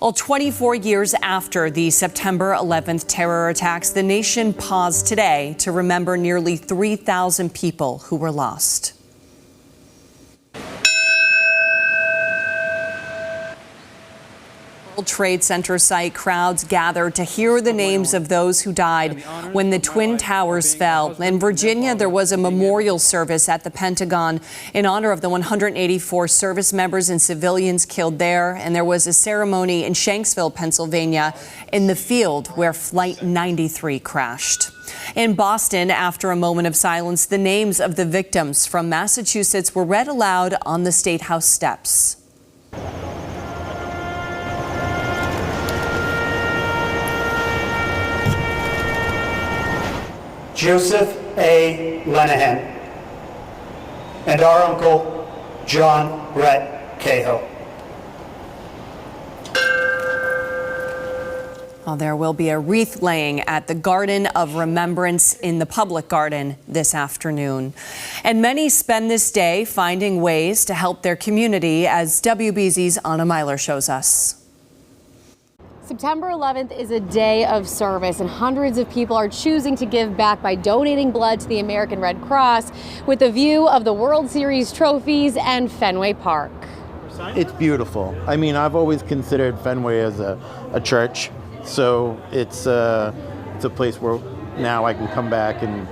Well, 24 years after the September 11th terror attacks, the nation paused today to remember nearly 3,000 people who were lost. World Trade Center site, crowds gathered to hear the names of those who died when the Twin Towers fell. In Virginia, there was a memorial service at the Pentagon in honor of the 184 service members and civilians killed there. And there was a ceremony in Shanksville, Pennsylvania, in the field where Flight 93 crashed. In Boston, after a moment of silence, the names of the victims from Massachusetts were read aloud on the State House steps. Joseph A. Lenahan, and our uncle, John Brett Cahill. Well, there will be a wreath laying at the Garden of Remembrance in the Public Garden this afternoon. And many spend this day finding ways to help their community, as WBZ's Anna Myler shows us. September 11th is a day of service, and hundreds of people are choosing to give back by donating blood to the American Red Cross with a view of the World Series trophies and Fenway Park. It's beautiful. I mean, I've always considered Fenway as a church, so it's a place where now I can come back and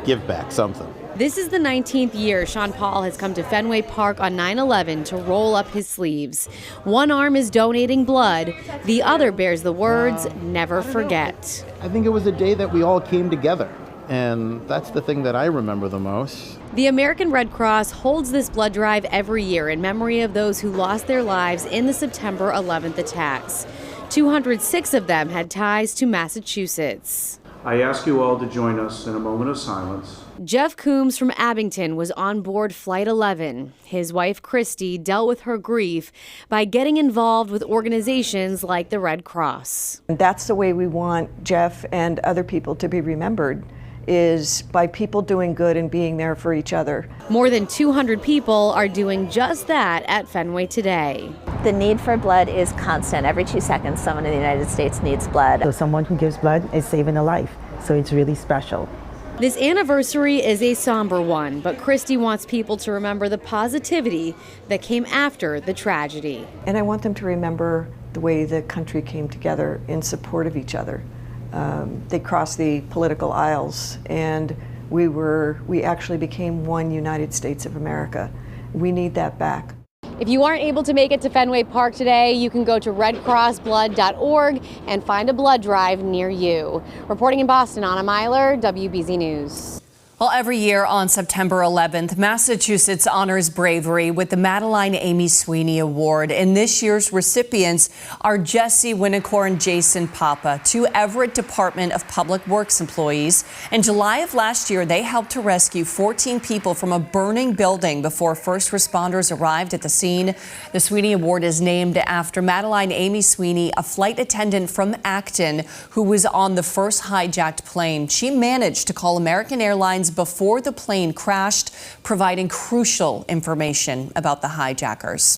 give back something. This is the 19th year Sean Paul has come to Fenway Park on 9/11 to roll up his sleeves. One arm is donating blood, the other bears the words, "Never forget." I think it was a day that we all came together, and that's the thing that I remember the most. The American Red Cross holds this blood drive every year in memory of those who lost their lives in the September 11th attacks. 206 of them had ties to Massachusetts. I ask you all to join us in a moment of silence. Jeff Coombs from Abington was on board Flight 11. His wife, Christy, dealt with her grief by getting involved with organizations like the Red Cross. That's the way we want Jeff and other people to be remembered, is by people doing good and being there for each other. More than 200 people are doing just that at Fenway today. The need for blood is constant. Every 2 seconds, someone in the United States needs blood. So someone who gives blood is saving a life, so it's really special. This anniversary is a somber one, but Christy wants people to remember the positivity that came after the tragedy. And I want them to remember the way the country came together in support of each other. They crossed the political aisles, and we actually became one United States of America. We need that back. If you aren't able to make it to Fenway Park today, you can go to redcrossblood.org and find a blood drive near you. Reporting in Boston, Anna Myler, WBZ News. Well, every year on September 11th, Massachusetts honors bravery with the Madeline Amy Sweeney Award. And this year's recipients are Jesse Winnicor and Jason Papa, two Everett Department of Public Works employees. In July of last year, they helped to rescue 14 people from a burning building before first responders arrived at the scene. The Sweeney Award is named after Madeline Amy Sweeney, a flight attendant from Acton who was on the first hijacked plane. She managed to call American Airlines before the plane crashed, providing crucial information about the hijackers.